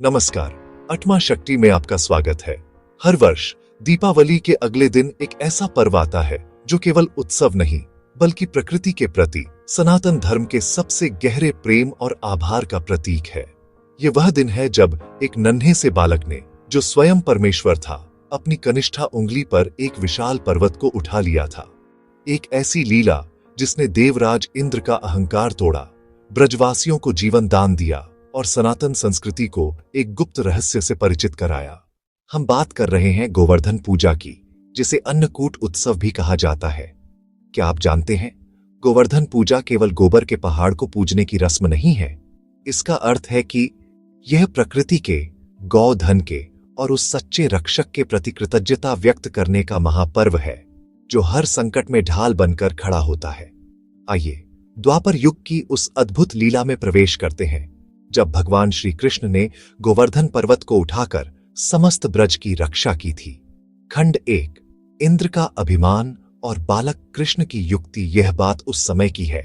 नमस्कार। 8वां शक्ति में आपका स्वागत है। हर वर्ष दीपावली के अगले दिन एक ऐसा पर्व आता है जो केवल उत्सव नहीं बल्कि प्रकृति के प्रति सनातन धर्म के सबसे गहरे प्रेम और आभार का प्रतीक है। ये वह दिन है जब एक नन्हे से बालक ने, जो स्वयं परमेश्वर था, अपनी कनिष्ठा उंगली पर एक विशाल पर्वत को उठा लिया था। एक ऐसी लीला जिसने देवराज इंद्र का अहंकार तोड़ा, ब्रजवासियों को जीवन दान दिया और सनातन संस्कृति को एक गुप्त रहस्य से परिचित कराया। हम बात कर रहे हैं गोवर्धन पूजा की, जिसे अन्नकूट उत्सव भी कहा जाता है। क्या आप जानते हैं, गोवर्धन पूजा केवल गोबर के पहाड़ को पूजने की रस्म नहीं है। इसका अर्थ है कि यह प्रकृति के, गौधन के और उस सच्चे रक्षक के प्रति कृतज्ञता व्यक्त करने का महापर्व है जो हर संकट में ढाल बनकर खड़ा होता है। आइए द्वापर युग की उस अद्भुत लीला में प्रवेश करते हैं जब भगवान श्री कृष्ण ने गोवर्धन पर्वत को उठाकर समस्त ब्रज की रक्षा की थी। खंड 1, इंद्र का अभिमान और बालक कृष्ण की युक्ति। यह बात उस समय की है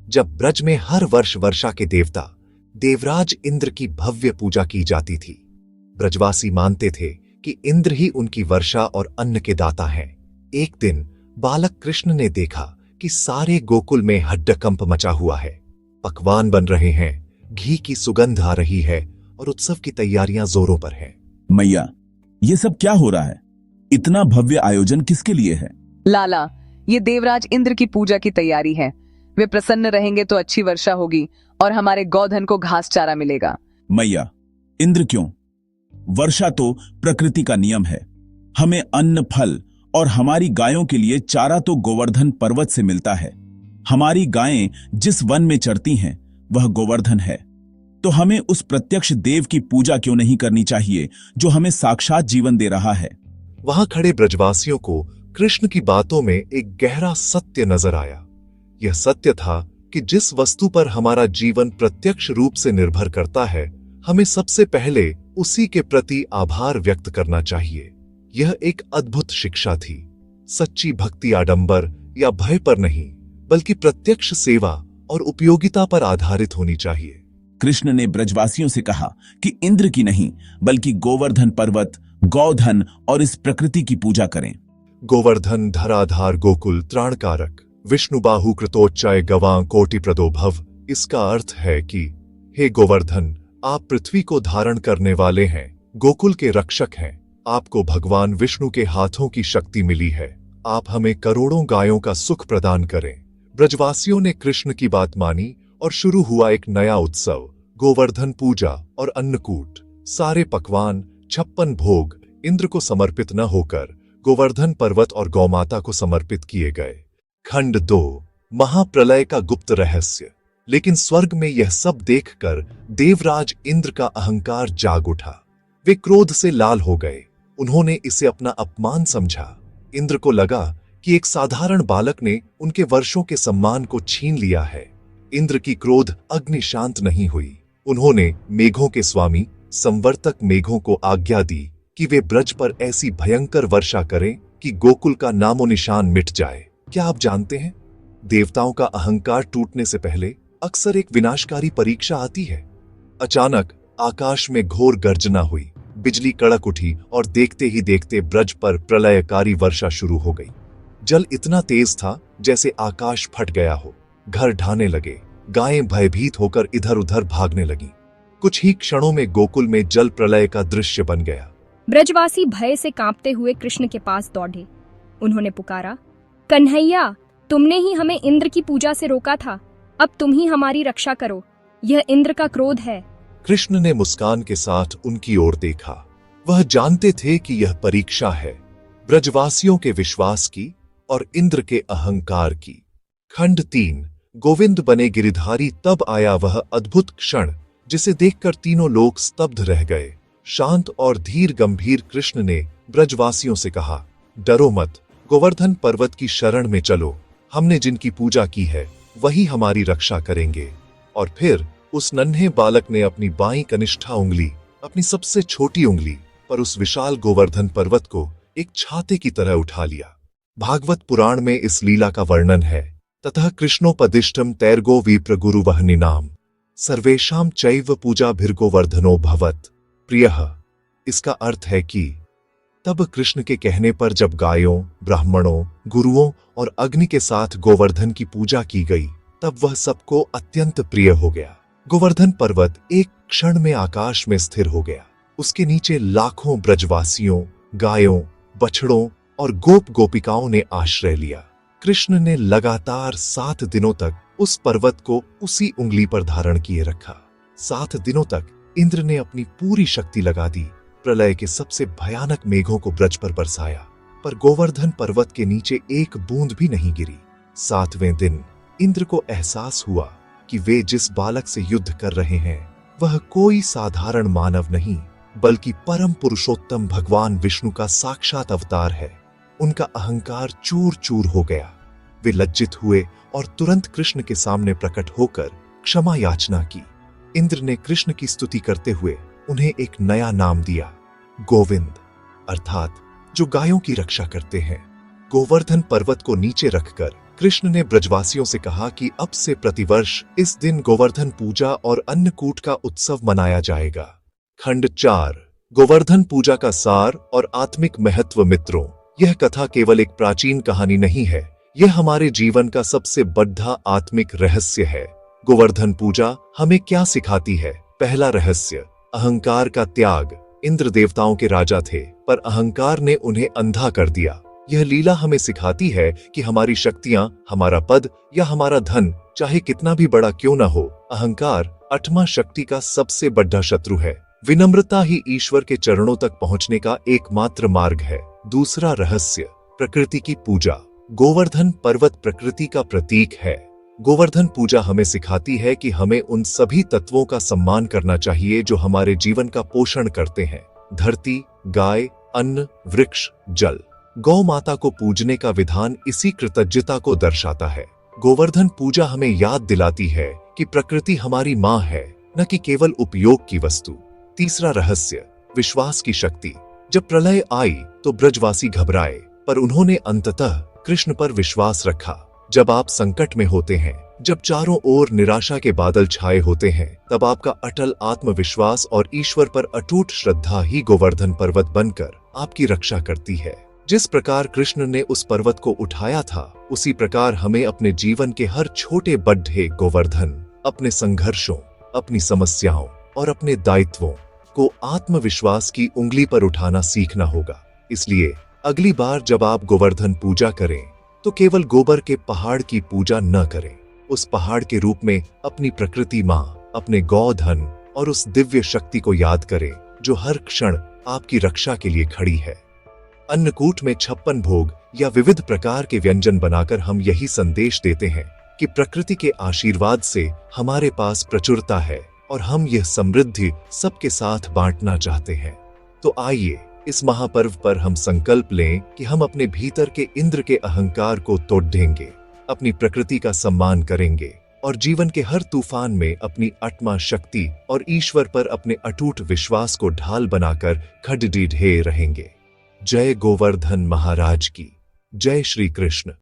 जब ब्रज में हर वर्ष वर्षा के देवता देवराज इंद्र की भव्य पूजा की जाती थी। ब्रजवासी मानते थे कि इंद्र ही उनकी वर्षा और अन्न के दाता हैं। एक दिन बालक कृष्ण ने देखा कि सारे गोकुल में हड्डकंप मचा हुआ है। पकवान बन रहे हैं, घी की सुगंध आ रही है और उत्सव की तैयारियां जोरों पर हैं। मैया, ये सब क्या हो रहा है? इतना भव्य आयोजन किसके लिए है? लाला, ये देवराज इंद्र की पूजा की तैयारी है। वे प्रसन्न रहेंगे तो अच्छी वर्षा होगी और हमारे गौधन को घास चारा मिलेगा। मैया, इंद्र क्यों? वर्षा तो प्रकृति का नियम है। हमें अन्न, फल और हमारी गायों के लिए चारा तो गोवर्धन पर्वत से मिलता है। हमारी गायें जिस वन में चरती हैं वह गोवर्धन है, तो हमें उस प्रत्यक्ष देव की पूजा क्यों नहीं करनी चाहिए जो हमें साक्षात जीवन दे रहा है? वहां खड़े ब्रजवासियों को कृष्ण की बातों में एक गहरा सत्य नजर आया। यह सत्य था कि जिस वस्तु पर हमारा जीवन प्रत्यक्ष रूप से निर्भर करता है, हमें सबसे पहले उसी के प्रति आभार व्यक्त करना चाहिए। यह एक अद्भुत शिक्षा थी। सच्ची भक्ति आडंबर या भय पर नहीं बल्कि प्रत्यक्ष सेवा और उपयोगिता पर आधारित होनी चाहिए। कृष्ण ने ब्रजवासियों से कहा कि इंद्र की नहीं बल्कि गोवर्धन पर्वत, गौधन और इस प्रकृति की पूजा करें। गोवर्धन धराधार गोकुल त्राणकारक, विष्णु बाहु कृतोच्चय गवां कोटि प्रदो भव। इसका अर्थ है कि हे गोवर्धन, आप पृथ्वी को धारण करने वाले हैं, गोकुल के रक्षक हैं। आपको भगवान विष्णु के हाथों की शक्ति मिली है। आप हमें करोड़ों गायों का सुख प्रदान करें। ब्रजवासियों ने कृष्ण की बात मानी और शुरू हुआ एक नया उत्सव, गोवर्धन पूजा और अन्नकूट। सारे पकवान, 56 भोग इंद्र को समर्पित न होकर गोवर्धन पर्वत और गौमाता को समर्पित किए गए। खंड 2, महाप्रलय का गुप्त रहस्य। लेकिन स्वर्ग में यह सब देखकर देवराज इंद्र का अहंकार जाग उठा। वे क्रोध से लाल हो गए। उन्होंने इसे अपना अपमान समझा। इंद्र को लगा कि एक साधारण बालक ने उनके वर्षों के सम्मान को छीन लिया है। इंद्र की क्रोध अग्नि शांत नहीं हुई। उन्होंने मेघों के स्वामी संवर्तक मेघों को आज्ञा दी कि वे ब्रज पर ऐसी भयंकर वर्षा करें कि गोकुल का नामो निशान मिट जाए। क्या आप जानते हैं, देवताओं का अहंकार टूटने से पहले अक्सर एक विनाशकारी परीक्षा आती है। अचानक आकाश में घोर गर्जना हुई, बिजली कड़क उठी और देखते ही देखते ब्रज पर प्रलयकारी वर्षा शुरू हो गई। जल इतना तेज था जैसे आकाश फट गया हो। घर ढाने लगे। गायें भयभीत होकर इधर उधर भागने लगी। कुछ ही क्षणों में गोकुल में जल प्रलय का दृश्य बन गया। ब्रजवासी भय से कांपते हुए कृष्ण के पास दौड़े। उन्होंने पुकारा, कन्हैया, तुमने ही हमें इंद्र की पूजा से रोका था। अब तुम ही हमारी रक्षा करो। यह इंद्र का क्रोध है। कृष्ण ने मुस्कान के साथ उनकी ओर देखा। वह जानते थे कि यह परीक्षा है, ब्रजवासियों के विश्वास की और इंद्र के अहंकार की। खंड 3, गोविंद बने गिरिधारी। तब आया वह अद्भुत क्षण जिसे देखकर तीनों लोग स्तब्ध रह गए। शांत और धीर गंभीर कृष्ण ने ब्रजवासियों से कहा, डरो मत, गोवर्धन पर्वत की शरण में चलो। हमने जिनकी पूजा की है वही हमारी रक्षा करेंगे। और फिर उस नन्हे बालक ने अपनी बाईं कनिष्ठा उंगली, अपनी सबसे छोटी उंगली पर उस विशाल गोवर्धन पर्वत को एक छाते की तरह उठा लिया। भागवत पुराण में इस लीला का वर्णन है। ततः कृष्णोपदिष्टम तैर्गो विप्र गुरु वहनिनाम सर्वेषां चैव पूजा भिर्गोवर्धनो भवत। प्रियः, इसका अर्थ है कि तब कृष्ण के कहने पर जब गायों, ब्राह्मणों, गुरुओं और अग्नि के साथ गोवर्धन की पूजा की गई, तब वह सबको अत्यंत प्रिय हो गया। गोवर्धन पर्वत एक क्षण में आकाश में स्थिर हो गया। उसके नीचे लाखों ब्रजवासियों, गायों, बछड़ों और गोप गोपिकाओं ने आश्रय लिया। कृष्ण ने लगातार 7 दिनों तक उस पर्वत को उसी उंगली पर धारण किए रखा। 7 दिनों तक इंद्र ने अपनी पूरी शक्ति लगा दी, प्रलय के सबसे भयानक मेघों को ब्रज पर बरसाया, पर गोवर्धन पर्वत के नीचे एक बूंद भी नहीं गिरी। 7वें दिन इंद्र को एहसास हुआ कि वे जिस बालक से युद्ध कर रहे हैं वह कोई साधारण मानव नहीं, बल्कि परम पुरुषोत्तम भगवान विष्णु का साक्षात अवतार है। उनका अहंकार चूर चूर हो गया। वे लज्जित हुए और तुरंत कृष्ण के सामने प्रकट होकर क्षमा याचना की। इंद्र ने कृष्ण की स्तुति करते हुए उन्हें एक नया नाम दिया, गोविंद, अर्थात जो गायों की रक्षा करते हैं। गोवर्धन पर्वत को नीचे रखकर कृष्ण ने ब्रजवासियों से कहा कि अब से प्रतिवर्ष इस दिन गोवर्धन पूजा और अन्नकूट का उत्सव मनाया जाएगा। खंड 4, गोवर्धन पूजा का सार और आत्मिक महत्व। मित्रों, यह कथा केवल एक प्राचीन कहानी नहीं है, यह हमारे जीवन का सबसे बड़ा आत्मिक रहस्य है। गोवर्धन पूजा हमें क्या सिखाती है? पहला रहस्य, अहंकार का त्याग। इंद्र देवताओं के राजा थे, पर अहंकार ने उन्हें अंधा कर दिया। यह लीला हमें सिखाती है कि हमारी शक्तियां, हमारा पद या हमारा धन चाहे कितना भी बड़ा क्यों न हो, अहंकार 8वां शक्ति का सबसे बड़ा शत्रु है। विनम्रता ही ईश्वर के चरणों तक पहुंचने का एकमात्र मार्ग है। दूसरा रहस्य, प्रकृति की पूजा। गोवर्धन पर्वत प्रकृति का प्रतीक है। गोवर्धन पूजा हमें सिखाती है कि हमें उन सभी तत्वों का सम्मान करना चाहिए जो हमारे जीवन का पोषण करते हैं। धरती, गाय, अन्न, वृक्ष, जल। गौ माता को पूजने का विधान इसी कृतज्ञता को दर्शाता है। गोवर्धन पूजा हमें याद दिलाती है कि प्रकृति हमारी मां है, न कि केवल उपयोग की वस्तु। तीसरा रहस्य, विश्वास की शक्ति। जब प्रलय आई तो ब्रजवासी घबराए, पर उन्होंने अंततः कृष्ण पर विश्वास रखा। जब आप संकट में होते हैं, जब चारों ओर निराशा के बादल छाए होते हैं, तब आपका अटल आत्मविश्वास और ईश्वर पर अटूट श्रद्धा ही गोवर्धन पर्वत बनकर आपकी रक्षा करती है। जिस प्रकार कृष्ण ने उस पर्वत को उठाया था, उसी प्रकार हमें अपने जीवन के हर छोटे बड्ढे गोवर्धन, अपने संघर्षों, अपनी समस्याओं और अपने दायित्वों को आत्मविश्वास की उंगली पर उठाना सीखना होगा। इसलिए अगली बार जब आप गोवर्धन पूजा करें तो केवल गोबर के पहाड़ की पूजा न करें। उस पहाड़ के रूप में अपनी प्रकृति मां, अपने गौधन और उस दिव्य शक्ति को याद करें जो हर क्षण आपकी रक्षा के लिए खड़ी है। अन्नकूट में 56 भोग या विविध प्रकार के व्यंजन बनाकर हम यही संदेश देते हैं कि प्रकृति के आशीर्वाद से हमारे पास प्रचुरता है और हम यह समृद्धि सबके साथ बांटना चाहते हैं। तो आइए इस महापर्व पर हम संकल्प लें कि हम अपने भीतर के इंद्र के अहंकार को तोड़ देंगे, अपनी प्रकृति का सम्मान करेंगे और जीवन के हर तूफान में अपनी आत्मा शक्ति और ईश्वर पर अपने अटूट विश्वास को ढाल बनाकर खड़े रहेंगे। जय गोवर्धन महाराज की जय। श्री कृष्ण।